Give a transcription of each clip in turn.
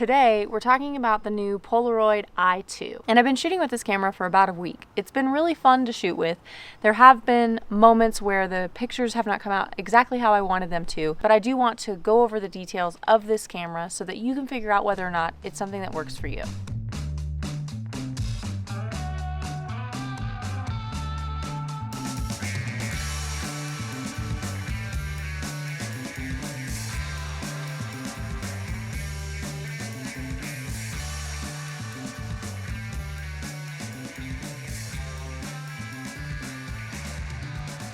today we're talking about the new Polaroid I2. And I've been shooting with this camera for about a week. It's been really fun to shoot with. There have been moments where the pictures have not come out exactly how I wanted them to, but I do want to go over the details of this camera so that you can figure out whether or not it's something that works for you.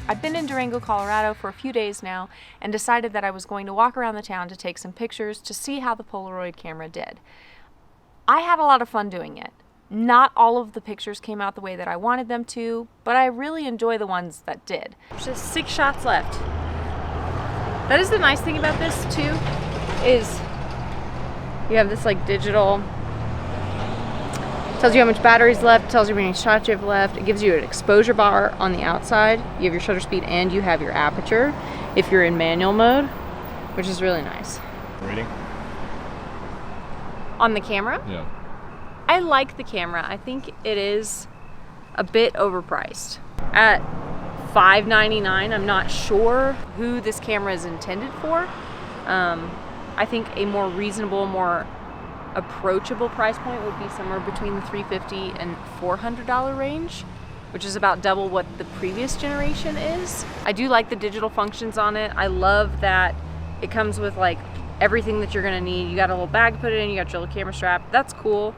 I've been in Durango, Colorado for a few days now and decided that I was going to walk around the town to take some pictures to see how the Polaroid camera did. I had a lot of fun doing it. Not all of the pictures came out the way that I wanted them to, but I really enjoy the ones that did. There's just 6 shots left. That is the nice thing about this too, is you have this like digital, tells you how much battery's left, tells you how many shots you have left. It gives you an exposure bar on the outside. You have your shutter speed and you have your aperture if you're in manual mode, which is really nice. Rating? On the camera? Yeah. I like the camera. I think it is a bit overpriced. At $5.99, I'm not sure who this camera is intended for. I think a more reasonable, more approachable price point would be somewhere between the $350 and $400 range, which is about double what the previous generation is. I do like the digital functions on it. I love that it comes with like everything that you're gonna need. You got a little bag to put it in, you got your little camera strap. That's cool.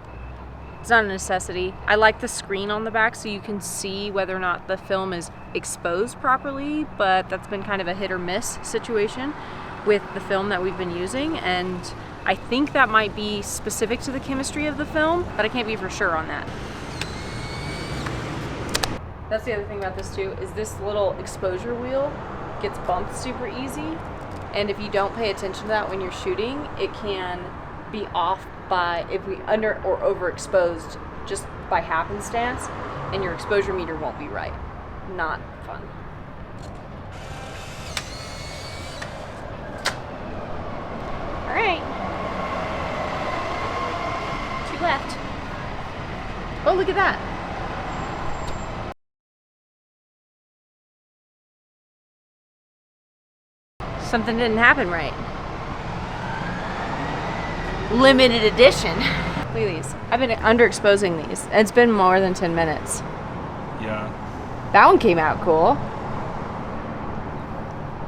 It's not a necessity. I like the screen on the back so you can see whether or not the film is exposed properly, but that's been kind of a hit or miss situation with the film that we've been using, and I think that might be specific to the chemistry of the film, but I can't be for sure on that. That's the other thing about this too, is this little exposure wheel gets bumped super easy, and if you don't pay attention to that when you're shooting, it can be off by, if we under or overexposed just by happenstance, and your exposure meter won't be right. Not fun. All right. 2 left. Oh, look at that. Something didn't happen right. Limited edition. Look at these. I've been underexposing these. It's been more than 10 minutes. Yeah. That one came out cool.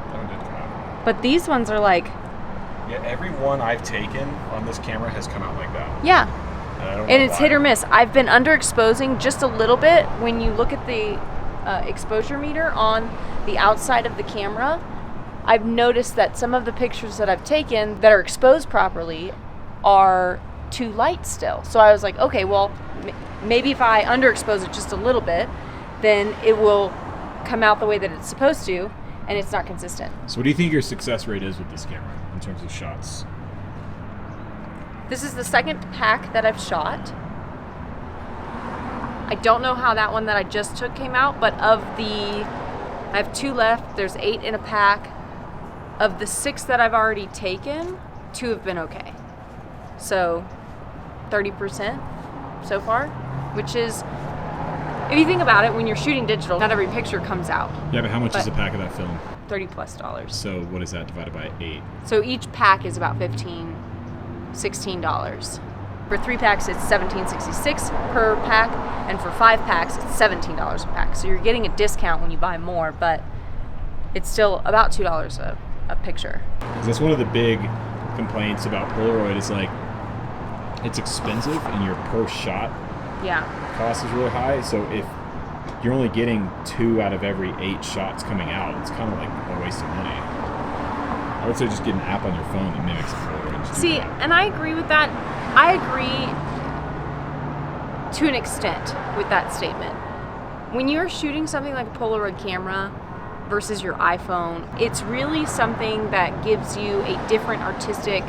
That one did come out. But these ones are like... Yeah, every one I've taken on this camera has come out like that. Yeah. And it's why. hit or miss. I've been underexposing just a little bit. When you look at the exposure meter on the outside of the camera, I've noticed that some of the pictures that I've taken that are exposed properly are too light still. So I was like, okay, well, maybe if I underexpose it just a little bit, then it will come out the way that it's supposed to, and it's not consistent. So what do you think your success rate is with this camera in terms of shots? This is the second pack that I've shot. I don't know how that one that I just took came out, but I have 2 left. There's 8 in a pack. Of the 6 that I've already taken, 2 have been okay. So 30% so far, which is, if you think about it, when you're shooting digital, not every picture comes out. Yeah, but how much is a pack of that film? $30+. So what is that divided by 8? So each pack is about $15, $16. For 3 packs, it's $17.66 per pack, and for 5 packs, it's $17 a pack. So you're getting a discount when you buy more, but it's still about $2 a picture. That's one of the big complaints about Polaroid is like, it's expensive and your per shot cost is really high. So if you're only getting 2 out of every 8 shots coming out, it's kind of like a waste of money. I would say just get an app on your phone that mimics Polaroid. See, and I agree with that. I agree to an extent with that statement. When you're shooting something like a Polaroid camera versus your iPhone, it's really something that gives you a different artistic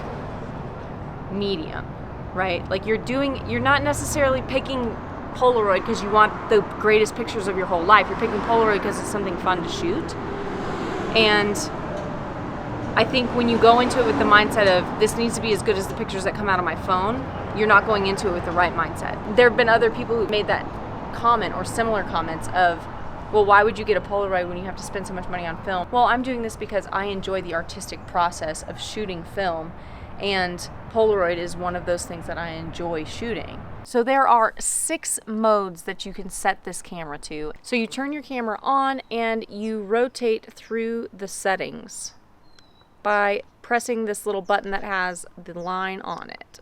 medium, right? Like you're not necessarily picking Polaroid because you want the greatest pictures of your whole life. You're picking Polaroid because it's something fun to shoot. And I think when you go into it with the mindset of this needs to be as good as the pictures that come out of my phone, you're not going into it with the right mindset. There have been other people who made that comment or similar comments of, well, why would you get a Polaroid when you have to spend so much money on film? Well, I'm doing this because I enjoy the artistic process of shooting film, and Polaroid is one of those things that I enjoy shooting. So there are 6 modes that you can set this camera to. So you turn your camera on and you rotate through the settings by pressing this little button that has the line on it.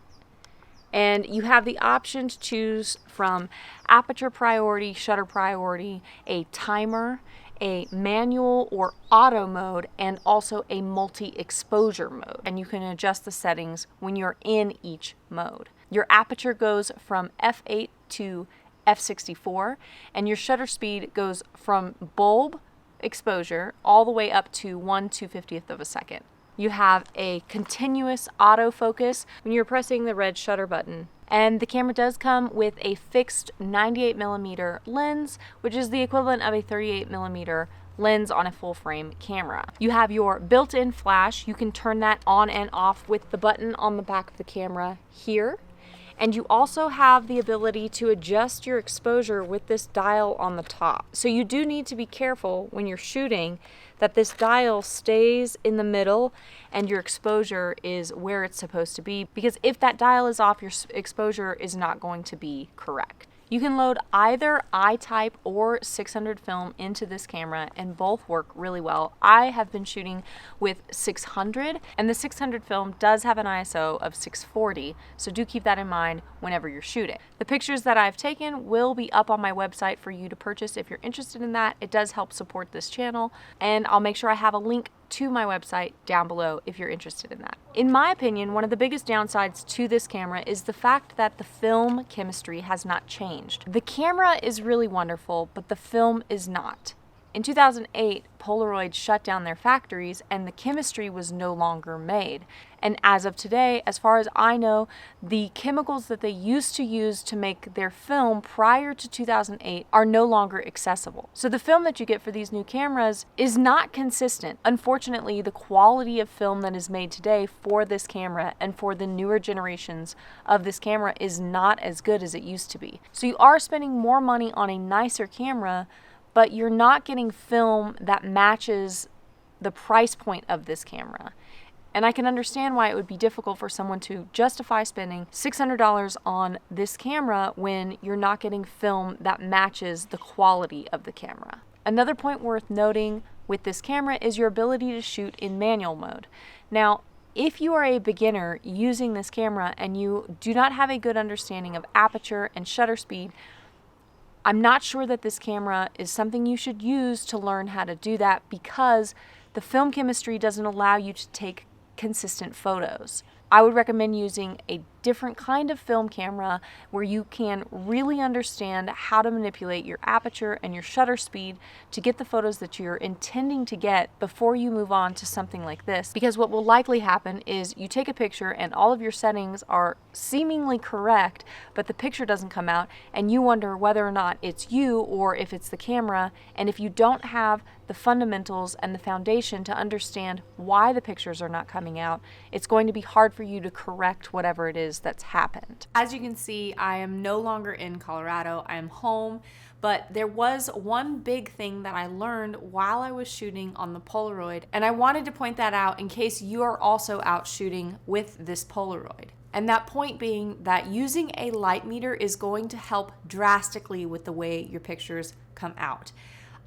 And you have the option to choose from aperture priority, shutter priority, a timer, a manual or auto mode, and also a multi-exposure mode. And you can adjust the settings when you're in each mode. Your aperture goes from f8 to f64, and your shutter speed goes from bulb exposure all the way up to 1/250th of a second. You have a continuous autofocus when you're pressing the red shutter button. And the camera does come with a fixed 98mm lens, which is the equivalent of a 38mm lens on a full frame camera. You have your built-in flash. You can turn that on and off with the button on the back of the camera here. And you also have the ability to adjust your exposure with this dial on the top. So you do need to be careful when you're shooting that this dial stays in the middle and your exposure is where it's supposed to be, because if that dial is off, your exposure is not going to be correct. You can load either I-type or 600 film into this camera, and both work really well. I have been shooting with 600, and the 600 film does have an ISO of 640, so do keep that in mind whenever you're shooting. The pictures that I've taken will be up on my website for you to purchase if you're interested in that. It does help support this channel, and I'll make sure I have a link to my website down below if you're interested in that. In my opinion, one of the biggest downsides to this camera is the fact that the film chemistry has not changed. The camera is really wonderful, but the film is not. In 2008, Polaroid shut down their factories and the chemistry was no longer made. And as of today, as far as I know, the chemicals that they used to use to make their film prior to 2008 are no longer accessible. So the film that you get for these new cameras is not consistent. Unfortunately, the quality of film that is made today for this camera and for the newer generations of this camera is not as good as it used to be. So you are spending more money on a nicer camera, but you're not getting film that matches the price point of this camera. And I can understand why it would be difficult for someone to justify spending $600 on this camera when you're not getting film that matches the quality of the camera. Another point worth noting with this camera is your ability to shoot in manual mode. Now, if you are a beginner using this camera and you do not have a good understanding of aperture and shutter speed, I'm not sure that this camera is something you should use to learn how to do that, because the film chemistry doesn't allow you to take consistent photos. I would recommend using a different kind of film camera where you can really understand how to manipulate your aperture and your shutter speed to get the photos that you're intending to get before you move on to something like this. Because what will likely happen is you take a picture and all of your settings are seemingly correct, but the picture doesn't come out, and you wonder whether or not it's you or if it's the camera. And if you don't have the fundamentals and the foundation to understand why the pictures are not coming out, it's going to be hard for you to correct whatever it is that's happened. As you can see, I am no longer in Colorado. I am home, but there was one big thing that I learned while I was shooting on the Polaroid, and I wanted to point that out in case you are also out shooting with this Polaroid. And that point being that using a light meter is going to help drastically with the way your pictures come out.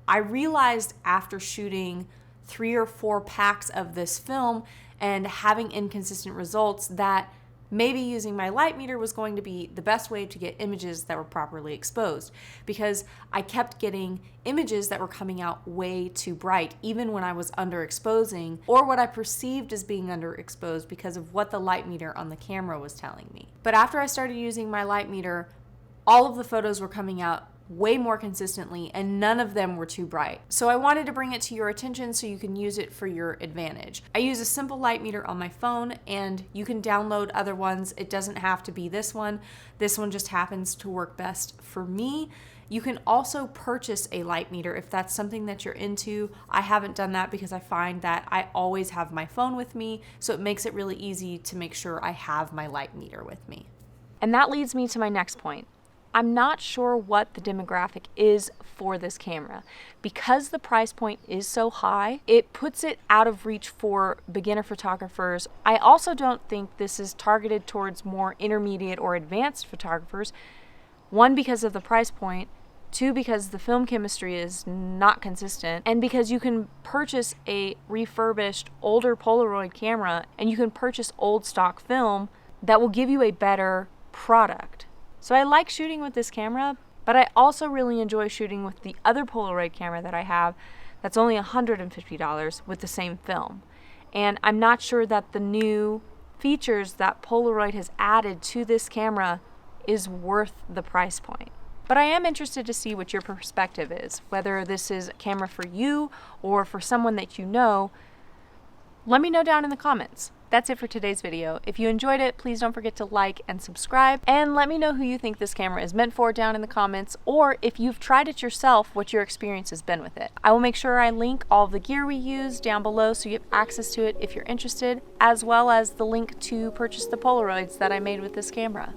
I realized after shooting 3 or 4 packs of this film and having inconsistent results that maybe using my light meter was going to be the best way to get images that were properly exposed, because I kept getting images that were coming out way too bright, even when I was underexposing, or what I perceived as being underexposed because of what the light meter on the camera was telling me. But after I started using my light meter, all of the photos were coming out way more consistently, and none of them were too bright. So I wanted to bring it to your attention so you can use it for your advantage. I use a simple light meter on my phone, and you can download other ones. It doesn't have to be this one. This one just happens to work best for me. You can also purchase a light meter if that's something that you're into. I haven't done that because I find that I always have my phone with me, so it makes it really easy to make sure I have my light meter with me. And that leads me to my next point. I'm not sure what the demographic is for this camera. Because the price point is so high, it puts it out of reach for beginner photographers. I also don't think this is targeted towards more intermediate or advanced photographers. One, because of the price point. Two, because the film chemistry is not consistent. And because you can purchase a refurbished older Polaroid camera and you can purchase old stock film that will give you a better product. So I like shooting with this camera, but I also really enjoy shooting with the other Polaroid camera that I have that's only $150 with the same film. And I'm not sure that the new features that Polaroid has added to this camera is worth the price point. But I am interested to see what your perspective is, whether this is a camera for you or for someone that you know. Let me know down in the comments. That's it for today's video. If you enjoyed it, please don't forget to like and subscribe, and let me know who you think this camera is meant for down in the comments, or if you've tried it yourself, what your experience has been with it. I will make sure I link all of the gear we use down below so you have access to it if you're interested, as well as the link to purchase the Polaroids that I made with this camera.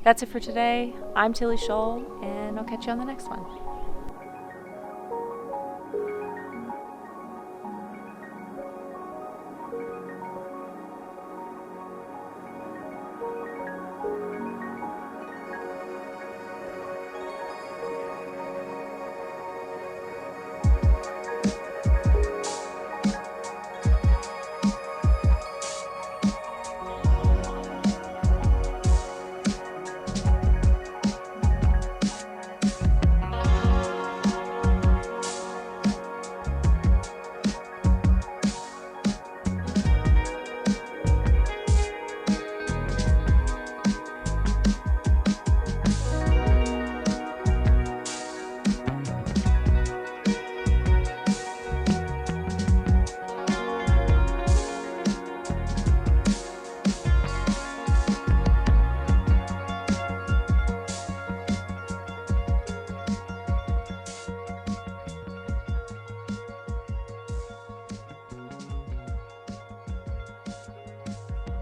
That's it for today. I'm Tilly Scholl, and I'll catch you on the next one.